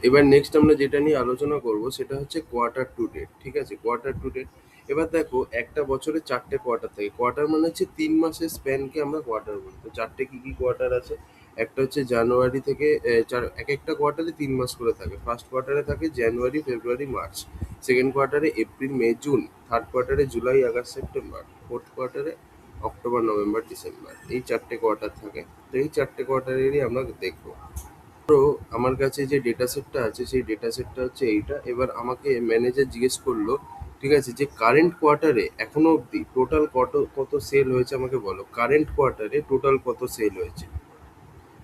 এবার নেক্সট আমরা যেটা নিয়ে আলোচনা করব সেটা হচ্ছে কোয়ার্টার টু ডেট। ঠিক আছে, কোয়ার্টার টু ডেট। এবার দেখো, একটা বছরে চারটে কোয়ার্টার থাকে। কোয়ার্টার মানে হচ্ছে 3 মাসের স্প্যানকে আমরা কোয়ার্টার বলি। তো চারটে কি কি কোয়ার্টার আছে? একটা হচ্ছে জানুয়ারি থেকে এক একটা কোয়ার্টারে 3 মাস করে থাকে। ফার্স্ট কোয়ার্টারে থাকে জানুয়ারি, ফেব্রুয়ারি, মার্চ। সেকেন্ড কোয়ার্টারে এপ্রিল, মে, জুন। থার্ড কোয়ার্টারে জুলাই, আগস্ট, সেপ্টেম্বর। ফোর্থ কোয়ার্টারে অক্টোবর, নভেম্বর, ডিসেম্বর। এই চারটে কোয়ার্টার থাকে। তো এই চারটে কোয়ার্টারেরই আমরা দেখবো। তো আমার কাছে যে ডেটা সেটটা আছে সেই ডেটা সেটটা হচ্ছে এইটা। এবার আমাকে ম্যানেজার জিজ্ঞেস করলো, ঠিক আছে, যে কারেন্ট কোয়ার্টারে এখনো অবধি টোটাল কত কত সেল হয়েছে আমাকে বলো। কারেন্ট কোয়ার্টারে টোটাল কত সেল হয়েছে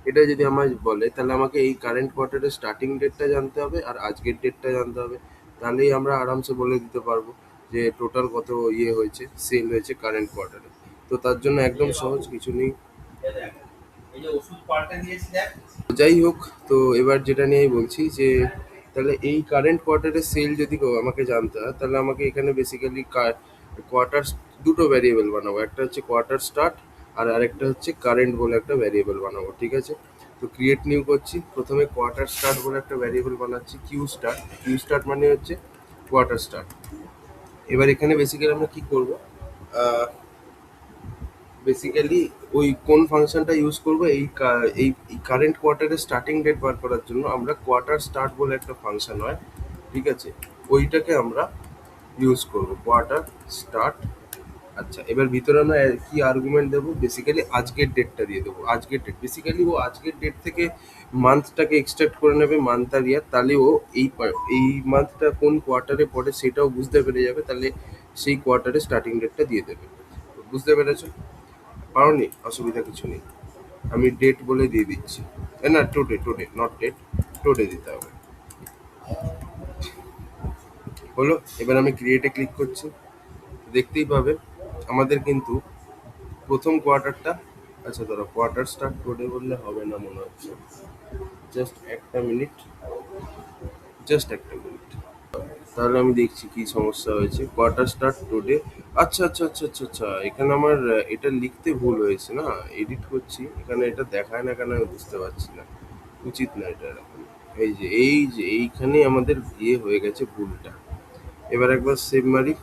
এটা যদি আমায় বলে, তাহলে আমাকে এই কারেন্ট কোয়ার্টারের স্টার্টিং ডেটটা জানতে হবে আর আজকের ডেটটা জানতে হবে। তাহলেই আমরা আরামসে বলে দিতে পারবো যে টোটাল কত হয়েছে, সেল হয়েছে কারেন্ট কোয়ার্টারে। তো তার জন্য একদম সহজ, কিছু নেই। যাই হোক, তো এবার যেটা নিয়ে আমি বলছি যে তাহলে এই কারেন্ট কোয়ার্টারের সেল যদি আমাকে জানতে হয়, তাহলে আমাকে এখানে বেসিক্যালি কোয়ার্টার দুটো ভ্যারিয়েবল বানাবো। একটা হচ্ছে কোয়ার্টার স্টার্ট আর আরেকটা হচ্ছে কারেন্ট বলে একটা ভ্যারিয়েবল বানাবো। ঠিক আছে, তো ক্রিয়েট নিউ করছি। প্রথমে কোয়ার্টার স্টার্ট বলে একটা ভ্যারিয়েবল বানাচ্ছি, কিউ স্টার্ট। কিউ স্টার্ট মানে হচ্ছে কোয়ার্টার স্টার্ট। এবার এখানে বেসিক্যালি আমরা কি করবো, বেসিক্যালি ওই কোন ফাংশনটা ইউজ করবো, এই কারেন্ট কোয়ার্টারের স্টার্টিং ডেট বার করার জন্য আমরা কোয়ার্টার স্টার্ট বলে একটা ফাংশন হয়, ঠিক আছে, ওইটাকে আমরা ইউজ করবো, কোয়ার্টার স্টার্ট। আচ্ছা, এবার ভিতরে আমরা কি আর্গুমেন্ট দেবো, বেসিক্যালি আজকের ডেটটা দিয়ে দেবো। আজকের ডেট বেসিক্যালি ও আজকের ডেট থেকে মান্থটাকে এক্সট্রাক্ট করে নেবে, মান্থ আর ইয়ার। তাহলে ও এই মান্থটা কোন কোয়ার্টারে পড়ে সেটাও বুঝতে পেরে যাবে। তাহলে সেই কোয়ার্টারের স্টার্টিং ডেটটা দিয়ে দেবে। বুঝতে পেরেছো? পারোনি, অসুবিধা কিছু নেই। আমি ডেট বলে দিয়ে দিচ্ছি। না, today, today not date, today দিতে হবে। হলো, এবার আমি ক্রিয়েটে ক্লিক করছি। দেখতেই পাবে আমাদের কিন্তু প্রথম কোয়ার্টারটা, আচ্ছা ধরো কোয়ার্টার স্টার্ট টুডে বললে হবে না মনে হচ্ছে। জাস্ট একটা মিনিট, জাস্ট একটা মিনিট। তাহলে আমি দেখছি কি সমস্যা হয়েছে। Quarter start today. আচ্ছা আচ্ছা আচ্ছা আচ্ছা আচ্ছা, এখানে আমার এটা লিখতে ভুল হয়েছে না, এডিট করছি এখানে, এটা দেখায় না কেন আমি বুঝতে পারছি না। উচিত না এটা এরকম। এই যে এইখানে আমাদের হয়ে গেছে ভুলটা। এবার একবার সেভ মারি।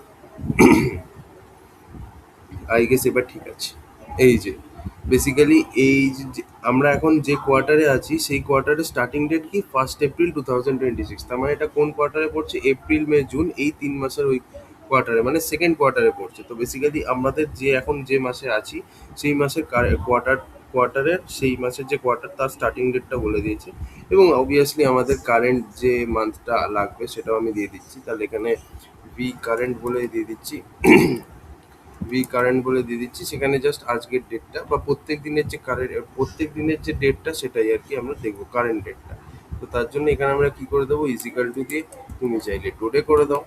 আই গেস এবার ঠিক আছে। এই যে বেসিক্যালি এই যে আমরা এখন যে কোয়ার্টারে আছি সেই কোয়ার্টারের স্টার্টিং ডেট কি, 1 এপ্রিল 2026। তার মানে এটা কোন কোয়ার্টারে পড়ছে, এপ্রিল, মে, জুন, এই 3 মাসের ওই কোয়ার্টারে, মানে সেকেন্ড কোয়ার্টারে পড়ছে। তো বেসিক্যালি আমাদের যে এখন যে মাসে আছি সেই মাসের কোয়ার্টারের সেই মাসের যে কোয়ার্টার তার স্টার্টিং ডেটটা বলে দিয়েছে। এবং অবভিয়াসলি আমাদের কারেন্ট যে মান্থটা লাগবে সেটাও আমি দিয়ে দিচ্ছি। তাহলে এখানে ভি কারেন্ট বলে দিয়ে দিচ্ছি, সেখানে জাস্ট আজকের ডেটটা বা প্রত্যেক দিনের যে ডেটটা সেটাই আর কি আমরা দেখবো, কারেন্ট ডেটটা। তো তার জন্য এখানে আমরা কি করে দেবো, ইজিক্যাল টু দিয়ে তুমি চাইলে টুডে করে দাও,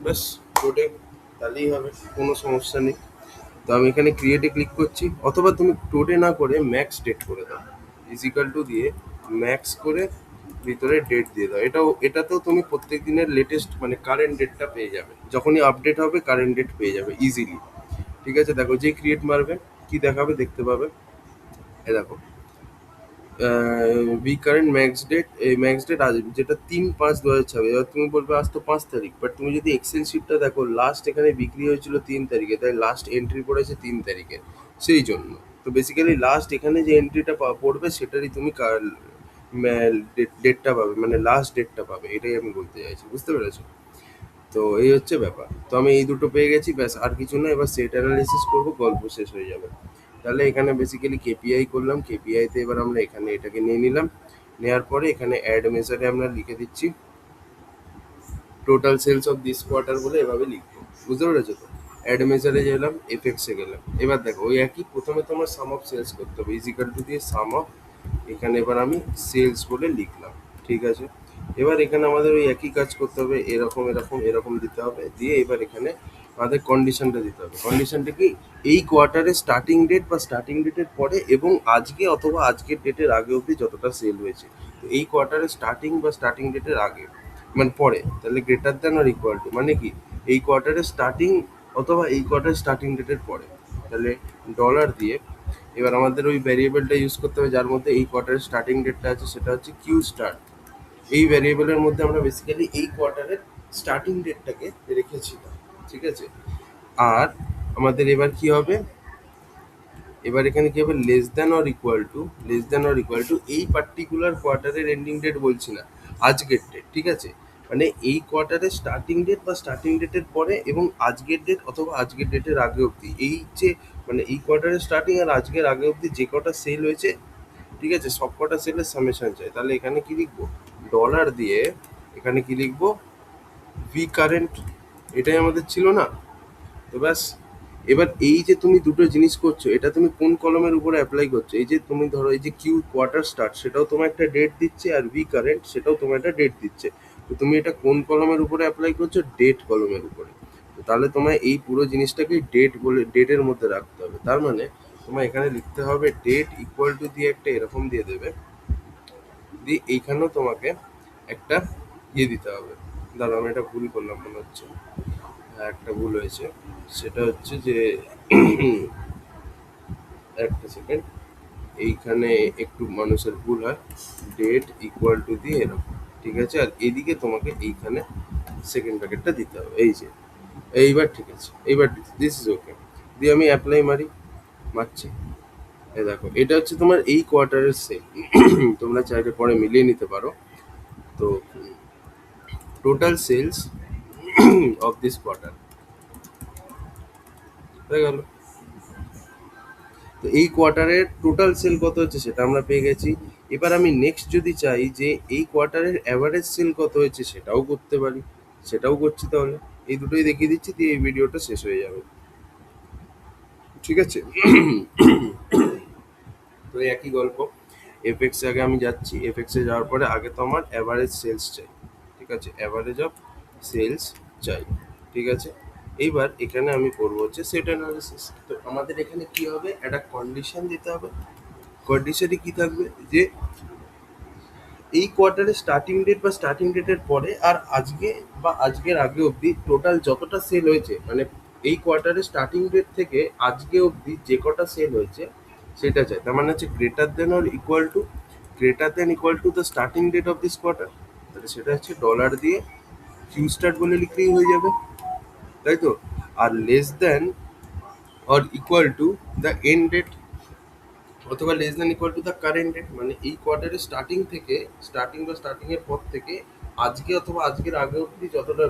ব্যাস টুডে, তাহলেই হবে, কোনো সমস্যা নেই। তো আমি এখানে ক্রিয়েটে ক্লিক করছি, অথবা তুমি টুডে না করে ম্যাক্স ডেট করে দাও। ইজিক্যাল টু দিয়ে ম্যাক্স করে ভিতরে ডেট দিয়ে দাও। এটাতেও তুমি প্রত্যেক দিনের লেটেস্ট মানে কারেন্ট ডেটটা পেয়ে যাবে। যখনই আপডেট হবে কারেন্ট ডেট পেয়ে যাবে ইজিলি। ঠিক আছে, দেখো যে ক্রিয়েট মারবে কি দেখাবে দেখতে পাবে। এ দেখো বি কারেন্ট ম্যাক্স ডেট আজ, যেটা 3/5/2026। এবার তুমি বলবে আজ তো 5 তারিখ, বাট তুমি যদি এক্সেল শিটটা দেখো, লাস্ট এখানে বিক্রি হয়েছিল 3 তারিখে, তাই লাস্ট এন্ট্রি পড়েছে 3 তারিখে, সেই জন্য। তো বেসিক্যালি লাস্ট এখানে যে এন্ট্রিটা পড়বে সেটারই তুমি ডেটটা পাবে, মানে লাস্ট ডেটটা পাবে, এটাই আমি বলতে চাইছি। বুঝতে পেরেছো? তো এই হচ্ছে ব্যাপার। তো আমি এই দুটো পেয়ে গেছি, ব্যাস আর কিছু না। এবার সেট অ্যানালিসিস করবো, গল্প শেষ হয়ে যাবে। তাহলে এখানে বেসিক্যালি কেপিআই করলাম, কেপিআইতে এবার আমরা এখানে এটাকে নিয়ে নিলাম। নেওয়ার পরে এখানে অ্যাড মেজারে আমরা লিখে দিচ্ছি total sales of this quarter বলে, এভাবে লিখবো। বুঝতে পেরেছো তো? অ্যাড মেজারে গেলাম, এফেক্টসে গেলাম। এবার দেখো ওই একই, প্রথমে তোমার সাম অফ সেলস করতে হবে, ইজিক্যাল টু দিয়ে সাম অফ, এখানে এবার আমি সেলস বলে লিখলাম। ঠিক আছে, এবার এখানে আমাদের ওই একই কাজ করতে হবে, এরকম এরকম এরকম দিতে হবে, দিয়ে এবার এখানে আমাদের কন্ডিশনটা দিতে হবে। কন্ডিশনটা কি, এই কোয়ার্টারের স্টার্টিং ডেট বা স্টার্টিং ডেটের পরে এবং আজকে অথবা আজকের ডেটের আগে অবধি যতটা সেল হয়েছে। তো এই কোয়ার্টারের স্টার্টিং বা স্টার্টিং ডেটের আগে মানে পরে, তাহলে গ্রেটার দ্যান আর ইকুয়াল টু, মানে কি এই কোয়ার্টারের স্টার্টিং অথবা এই কোয়ার্টারের স্টার্টিং ডেটের পরে। তাহলে ডলার দিয়ে এবার আমাদের ওই ভ্যারিয়েবলটা ইউজ করতে হবে যার মধ্যে এই কোয়ার্টারের স্টার্টিং ডেটটা আছে, সেটা হচ্ছে কিউ স্টার্ট। এই ভ্যারিয়েবলের মধ্যে আমরা বেসিক্যালি এই কোয়ার্টারের স্টার্টিং ডেটটাকে রেখেছিলাম, ঠিক আছে। আর আমাদের এবার কি হবে, এবার এখানে কি হবে, less than or equal two এই পার্টিকুলার কোয়ার্টারের এন্ডিং ডেট বলছি না, আজকের ডেট, ঠিক আছে। মানে এই কোয়ার্টারের স্টার্টিং ডেট বা স্টার্টিং ডেটের পরে এবং আজকের ডেট অথবা আজকের ডেটের আগে অবধি, এই যে মানে এই কোয়ার্টারের স্টার্টিং আর আজকের আগে অবধি যে কটা সেল হয়েছে, ঠিক আছে, সব কটা সেলের সামেশন চাই। তাহলে এখানে কি লিখবো, ডলার দিয়ে এখানে কি লিখবো, ভি কারেন্ট, এটাই আমাদের ছিল না। তো ব্যাস, এবার এই যে তুমি দুটো জিনিস করছো, এটা তুমি কোন কলমের উপরে অ্যাপ্লাই করছো, এই যে তুমি ধরো এই যে কিউ কোয়ার্টার স্টার্ট, সেটাও তোমার একটা ডেট দিচ্ছে, আর ভি কারেন্ট সেটাও তোমার একটা ডেট দিচ্ছে। তো তুমি এটা কোন কলমের উপরে অ্যাপ্লাই করছো, ডেট কলমের উপরে। তো তাহলে তোমায় এই পুরো জিনিসটাকে ডেট বলে ডেটের মধ্যে রাখতে হবে। তার মানে তোমার এখানে লিখতে হবে ডেট ইকুয়াল টু দিয়ে একটা এরকম দিয়ে দেবে, দিয়ে এইখানেও তোমাকে একটা ইয়ে দিতে হবে। দাঁড়াও, আমি এটা ভুল করলাম মনে হচ্ছে। হ্যাঁ, একটা ভুল হয়েছে। সেটা হচ্ছে যে একটা সেকেন্ড, এইখানে একটু মানুষের ভুল হয়, ডেট ইকুয়াল টু দিয়ে এরকম, ঠিক আছে। আর এদিকে তোমাকে এইখানে সেকেন্ড ব্র্যাকেটটা দিতে হবে, এই যে। এইবার ঠিক আছে, এইবার দিস ইজ ওকে। দিয়ে আমি অ্যাপ্লাই মারছি। এই দেখো, এটা হচ্ছে তোমার এই কোয়ার্টারের সেল। তোমরা চাইলে পরে মিলিয়ে নিতে পারো। তো total sales of this quarter হয়ে গেল। তো এই কোয়ার্টারের টোটাল সেল কত হচ্ছে সেটা আমরা পেয়ে গেছি। এবার আমি নেক্সট যদি চাই যে এই কোয়ার্টারের অ্যাভারেজ সেল কত হয়েছে সেটাও করতে পারি, সেটাও করছি। তাহলে এই দুটোই দেখিয়ে দিচ্ছি, দিয়ে এই ভিডিওটা শেষ হয়ে যাবে, ঠিক আছে। তো এই একই গল্প, এফএক্স আগে আমি যাচ্ছি, এফএক্সে যাওয়ার পরে আগে তো আমার অ্যাভারেজ সেলস চাই, ঠিক আছে, অ্যাভারেজ অফ সেলস চাই, ঠিক আছে। এইবার এখানে আমি করবো হচ্ছে সেট অ্যানালিসিস। তো আমাদের এখানে কি হবে, একটা কন্ডিশন দিতে হবে। কন্ডিশনে কি থাকবে, যে এই কোয়ার্টারের স্টার্টিং ডেট বা স্টার্টিং ডেটের পরে আর আজকে বা আজকের আগে অবধি টোটাল যতটা সেল হয়েছে, মানে এই কোয়ার্টারের স্টার্টিং ডেট থেকে আজকে অবধি যে কটা সেল হয়েছে সেটা চাই। তার মানে হচ্ছে greater than equal to the starting date of this quarter. তাহলে সেটা হচ্ছে ডলার দিয়ে কিউ স্টার্ট বলে লিখলেই হয়ে যাবে, তাই তো। আর less than or equal to the end date, অথবা less than equal to the current date, মানে এই কোয়ার্টারের স্টার্টিং থেকে, স্টার্টিং বা স্টার্টিং এর পর থেকে আজকে অথবা আজকের আগে অবধি যতটা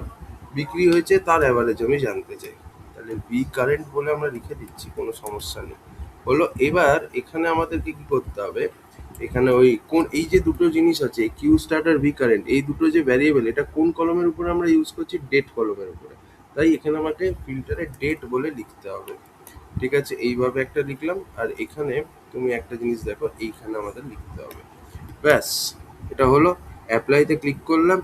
বিক্রি হয়েছে তার অ্যাভারেজ আমি জানতে চাই। তাহলে বি কারেন্ট বলে আমরা লিখে দিচ্ছি, কোনো সমস্যা নেই। হলো, এবার এখানে আমাদেরকে কি করতে হবে, এখানে ওই কোন এই যে দুটো জিনিস আছে, কিউ স্টার্ট আর ভি কারেন্ট, এই দুটো যে ভ্যারিয়েবল, এটা কোন কলমের উপরে আমরা ইউজ করছি, ডেট কলমের উপরে। তাই এখানে আমাকে ফিল্টারে ডেট বলে লিখতে হবে, ঠিক আছে। এইভাবে একটা লিখলাম, আর এখানে তুমি একটা জিনিস দেখো, এইখানে আমাদের লিখতে হবে, ব্যাস। এটা হলো, অ্যাপ্লাইতে ক্লিক করলাম,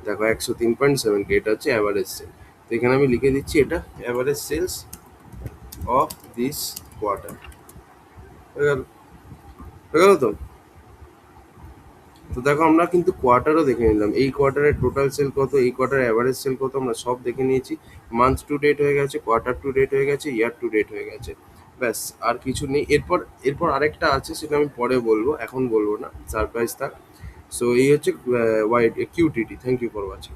দেখো 103.7K, এটা হচ্ছে অ্যাভারেজ সেল। তো এখানে আমি লিখে দিচ্ছি এটা average sales of this quarter, হয়ে গেল, হয়ে গেল তো। তো দেখো, আমরা কিন্তু কোয়ার্টারও দেখে নিলাম, এই কোয়ার্টারের টোটাল সেল কত, এই কোয়ার্টারের অ্যাভারেজ সেল কত, আমরা সব দেখে নিয়েছি। মান্থ টু ডেট হয়ে গেছে, কোয়ার্টার টু ডেট হয়ে গেছে, ইয়ার টু ডেট হয়ে গেছে, ব্যাস। আর কিছু নেই। এরপর এরপর আরেকটা আছে, সেটা আমি পরে বলবো, এখন বলবো না, সারপ্রাইজ থাক। সো এই হচ্ছে ওয়াইড কিউটিটি। Thank you for watching.